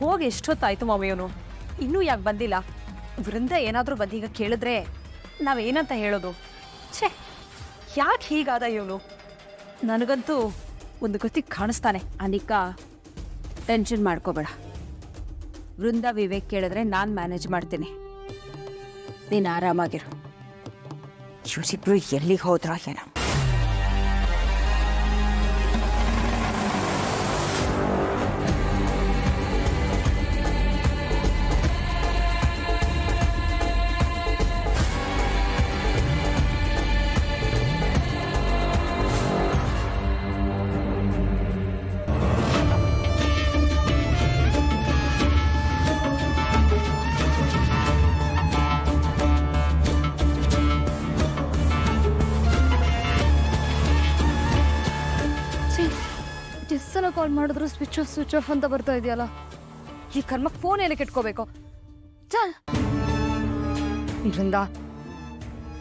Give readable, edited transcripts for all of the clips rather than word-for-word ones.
ಹೋಗಿ ಎಷ್ಟೊತ್ತಾಯ್ತು ಮಾವಿಯವನು ಇನ್ನೂ ಯಾಕೆ ಬಂದಿಲ್ಲ? ವೃಂದ ಏನಾದರೂ ಬಂದೀಗ ಕೇಳಿದ್ರೆ ನಾವೇನಂತ ಹೇಳೋದು? ಛೇ, ಯಾಕೆ ಹೀಗಾದ ಇವನು? ನನಗಂತೂ ಒಂದು ಗತಿ ಕಾಣಿಸ್ತಾನೆ. ಅನಿಕಾ, ಟೆನ್ಷನ್ ಮಾಡ್ಕೋಬೇಡ. ವೃಂದ ವಿವೇಕ್ ಕೇಳಿದ್ರೆ ನಾನು ಮ್ಯಾನೇಜ್ ಮಾಡ್ತೀನಿ. ನೀನು ಆರಾಮಾಗಿರು. ಇವರಿಬ್ರು ಎಲ್ಲಿಗೆ ಹೋದ್ರ ಏನೋ. ಎಷ್ಟು ಸಲ ಕಾಲ್ ಮಾಡಿದ್ರು ಸ್ವಿಚ್ ಆಫ್ ಅಂತ ಬರ್ತಾ ಇದೆಯಲ್ಲ. ಈ ಕರ್ಮಕ್ಕೆ ಫೋನ್ ಏನಕ್ಕೆ ಇಟ್ಕೋಬೇಕು? ಚಲ್ ಇದರಿಂದ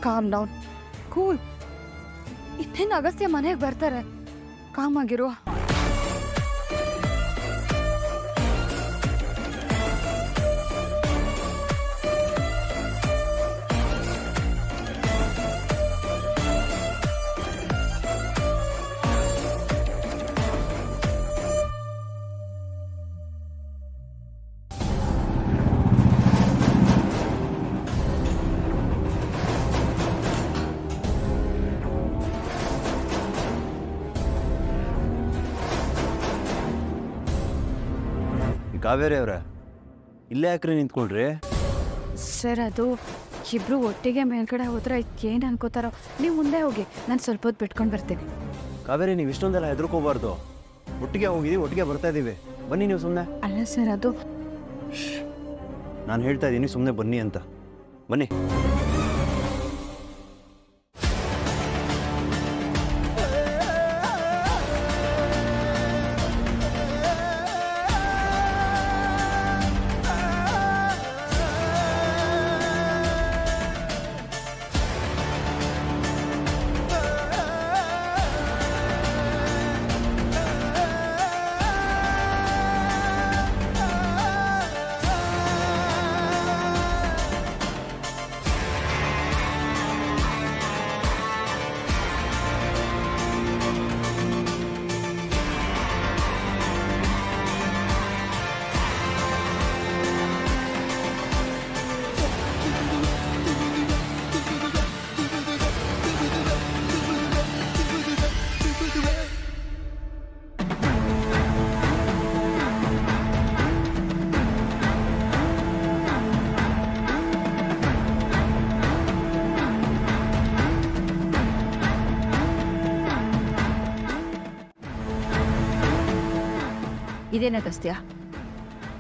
ಕಾಮ್ ಡೌನ್, ಕೂಲ್. ಇನ್ನೇನು ಅಗಸ್ತ್ಯ ಮನೆಗೆ ಬರ್ತಾರೆ, ಕಾಮ್ ಆಗಿರು. ಕಾವೇರಿ ಅವರೇ, ಇಲ್ಲೇ ಯಾಕ್ರಿ ನಿಂತ್ಕೊಂಡ್ರಿ? ಸರ್, ಅದು ಇಬ್ರು ಒಟ್ಟಿಗೆ ಮೇಲ್ಗಡೆ ಹೋದ್ರೆ ಏನು ಅನ್ಕೋತಾರೋ. ನೀವು ಮುಂದೆ ಹೋಗಿ, ನಾನು ಸ್ವಲ್ಪ ಹೊತ್ತು ಬಿಟ್ಕೊಂಡು ಬರ್ತೀನಿ. ಕಾವೇರಿ, ನೀವು ಇಷ್ಟೊಂದೆಲ್ಲ ಹೆದರ್ಕೋಬಾರ್ದು. ಒಟ್ಟಿಗೆ ಹೋಗಿದ್ದೀವಿ, ಒಟ್ಟಿಗೆ ಬರ್ತಾ ಇದ್ದೀವಿ. ಬನ್ನಿ ನೀವು ಸುಮ್ಮನೆ. ಅಲ್ಲ ಸರ್, ಅದು ನಾನು ಹೇಳ್ತಾ ಇದ್ದೀನಿ, ಸುಮ್ಮನೆ ಬನ್ನಿ ಅಂತ. ಬನ್ನಿ. ಇದೇನ ಅಗಸ್ತ್ಯ,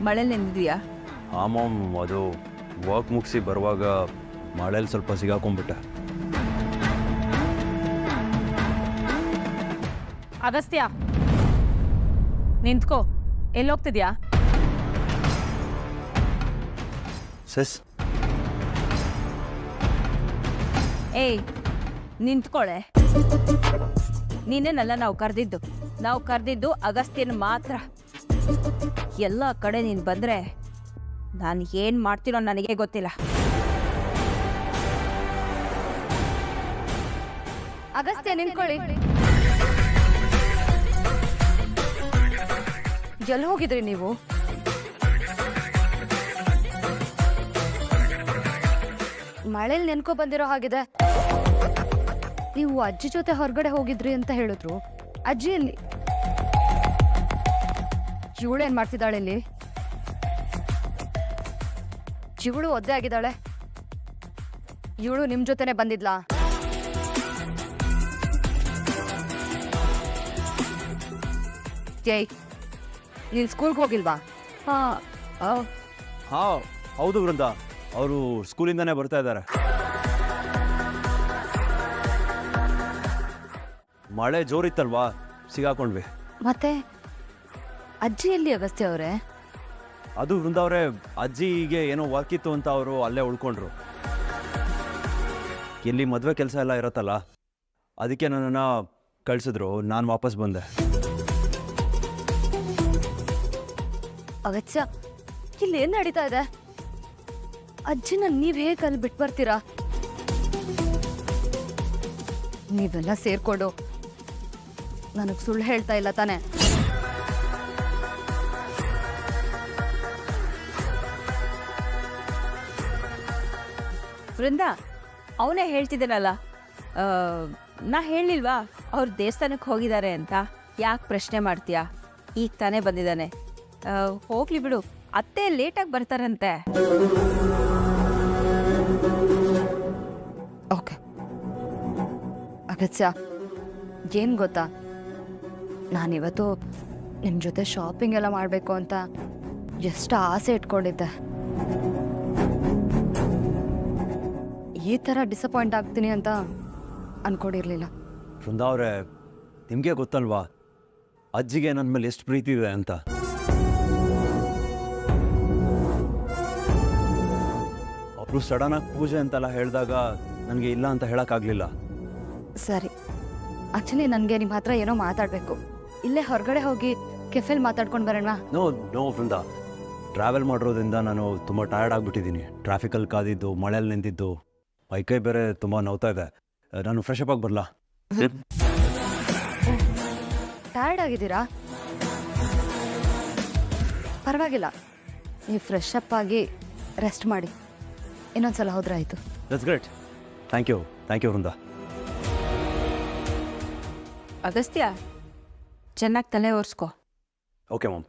ಮಳೆಲಿ ನೆಂದಿದ್ಯಾ? ಆಮಾಮ್, ಅದು ವಾಕ್ ಮುಗಿಸಿ ಬರುವಾಗ ಮಳೇಲಿ ಸ್ವಲ್ಪ ಸಿಗಾಕೊಂಡ್ಬಿಟ್ಟೆ. ಅಗಸ್ತ್ಯ, ನಿಂತ್ಕೋ. ಎಲ್ಲೋಗ್ತಿದ್ಯಾ? ಸೆಸ್, ಏಯ್, ನಿಂತ್ಕೊಳ್ಳೆ. ನೀನೇನಲ್ಲ ನಾವು ಕರೆದಿದ್ದು ಅಗಸ್ತ್ಯನ ಮಾತ್ರ. ಎಲ್ಲ ಕಡೆ ನೀನು ಬಂದರೆ ನಾನು ಏನು ಮಾಡ್ತೀನೋ ನನಗೆ ಗೊತ್ತಿಲ್ಲ. ಅಗಸ್ತ್ಯ, ನಿಂತ್ಕೊಳ್ಳಿ. ಎಲ್ಲಿ ಹೋಗಿದ್ರಿ ನೀವು? ಮಳೇಲಿ ನೆನ್ಕೊ ಬಂದಿರೋ ಹಾಗಿದೆ. ನೀವು ಅಜ್ಜಿ ಜೊತೆ ಹೊರಗಡೆ ಹೋಗಿದ್ರಿ ಅಂತ ಹೇಳಿದ್ರು. ಅಜ್ಜಿ ಎಲ್ಲಿ? ಇವಳೇನ್ ಮಾಡ್ತಿದ್ದಾಳೆ ಇಲ್ಲಿ? ಇವಳು ಒದ್ದೆ ಆಗಿದ್ದಾಳೆ. ಇವಳು ನಿಮ್ ಜೊತೆನೆ ಬಂದಿದ್ಲಾ? ಜೈ, ನೀನ್ ಸ್ಕೂಲ್ಗೆ ಹೋಗಿಲ್ವಾ? ಹಾಂ, ಹೌದು ವೃಂದ, ಅವರು ಸ್ಕೂಲಿಂದಾನೇ ಬರ್ತಾ ಇದ್ದಾರೆ. ಮಳೆ ಜೋರಿತ್ತಲ್ವಾ, ಸಿಗಾಕೊಂಡ್ವಿ. ಮತ್ತೆ ಅಜ್ಜಿ ಎಲ್ಲಿ ಅಗಸ್ತ್ಯ ಅವರೇ? ಅದು ವೃಂದ ಅವರೇ, ಅಜ್ಜಿಗೆ ಏನೋ ವರ್ಕ್ ಇತ್ತು ಅಂತ ಅವರು ಅಲ್ಲೇ ಉಳ್ಕೊಂಡ್ರು. ಇಲ್ಲಿ ಮದುವೆ ಕೆಲಸ ಎಲ್ಲ ಇರತ್ತಲ್ಲ, ಅದಕ್ಕೆ ನನ್ನನ್ನು ಕಳಿಸಿದ್ರು. ನಾನು ವಾಪಸ್ ಬಂದೆ. ಅಗಸ್ತ್ಯ, ಇಲ್ಲಿ ಏನ್ ನಡೀತಾ ಇದೆ? ಅಜ್ಜಿನ ನೀವ್ ಹೇಗೆ ಅಲ್ಲಿ ಬಿಟ್ಟು ಬರ್ತೀರಾ? ನೀವೆಲ್ಲ ಸೇರ್ಕೊಂಡು ನನಗ್ ಸುಳ್ಳು ಹೇಳ್ತಾ ಇಲ್ಲ ತಾನೆ? ವೃಂದ ಅವನೇ ಹೇಳ್ತಿದ್ದಾನಲ್ಲ, ನಾ ಹೇಳಿಲ್ವಾ ಅವ್ರು ದೇವಸ್ಥಾನಕ್ಕೆ ಹೋಗಿದ್ದಾರೆ ಅಂತ? ಯಾಕೆ ಪ್ರಶ್ನೆ ಮಾಡ್ತೀಯಾ? ಈಗ ತಾನೇ ಬಂದಿದ್ದಾನೆ. ಹೋಗ್ಲಿ ಬಿಡು, ಅತ್ತೆ ಲೇಟಾಗಿ ಬರ್ತಾರಂತೆ. ಓಕೆ ಅಗತ್ಯ, ಏನ್ ಗೊತ್ತಾ, ನಾನಿವತ್ತು ನಿಮ್ಮ ಜೊತೆ ಶಾಪಿಂಗ್ ಎಲ್ಲ ಮಾಡಬೇಕು ಅಂತ ಎಷ್ಟು ಆಸೆ ಇಟ್ಕೊಂಡಿದ್ದೆ. ಈ ಥರ ಡಿಸಪಾಯಿಂಟ್ ಆಗ್ತೀನಿ ಅಂತ ಅನ್ಕೊಂಡಿರ್ಲಿಲ್ಲ. ವೃಂದಾ ಅವರೇ, ನಿಮಗೆ ಗೊತ್ತಲ್ವಾ ಅಜ್ಜಿಗೆ ನನ್ನ ಮೇಲೆ ಎಷ್ಟು ಪ್ರೀತಿ ಇದೆ ಅಂತ. ಅವರು ಸಡನ್ನಾಗಿ ಪೂಜೆ ಅಂತೆಲ್ಲ ಹೇಳಿದಾಗ ನನಗೆ ಇಲ್ಲ ಅಂತ ಹೇಳೋಕ್ಕಾಗಲಿಲ್ಲ. ಸರಿ, ಆಕ್ಚುಲಿ ನನಗೆ ನಿಮ್ಮ ಹತ್ರ ಏನೋ ಮಾತಾಡಬೇಕು. ಇಲ್ಲೇ ಹೊರಗಡೆ ಹೋಗಿ ಕೆಫೆಲ್ ಮಾತಾಡ್ಕೊಂಡು ಬರೋಣ? ನೋ ವೃಂದಾ, ಟ್ರಾವೆಲ್ ಮಾಡಿರೋದ್ರಿಂದ ನಾನು ತುಂಬ ಟಯರ್ಡ್ ಆಗಿಬಿಟ್ಟಿದ್ದೀನಿ. ಟ್ರಾಫಿಕಲ್ಲಿ ಕಾದಿದ್ದು, ಮಳೆಯಲ್ಲಿ ನಿಂತಿದ್ದು, ಮೈಕೈ ಬೇರೆ ತುಂಬ ನೋವ್ತಾ ಇದೆ. ನಾನು ಫ್ರೆಶ್ ಅಪ್ ಆಗಿ ಬರಲಾ? ಟಯರ್ಡ್ ಆಗಿದ್ದೀರಾ? ಪರವಾಗಿಲ್ಲ, ನೀವು ಫ್ರೆಶ್ ಅಪ್ ಆಗಿ ರೆಸ್ಟ್ ಮಾಡಿ, ಇನ್ನೊಂದ್ಸಲ ಹೋದ್ರೆ ಆಯಿತು. That's great. Thank you Vrinda. Agastya, ಚೆನ್ನಾಗಿ ತಲೆ ಒರೆಸ್ಕೊ. Okay ma'am.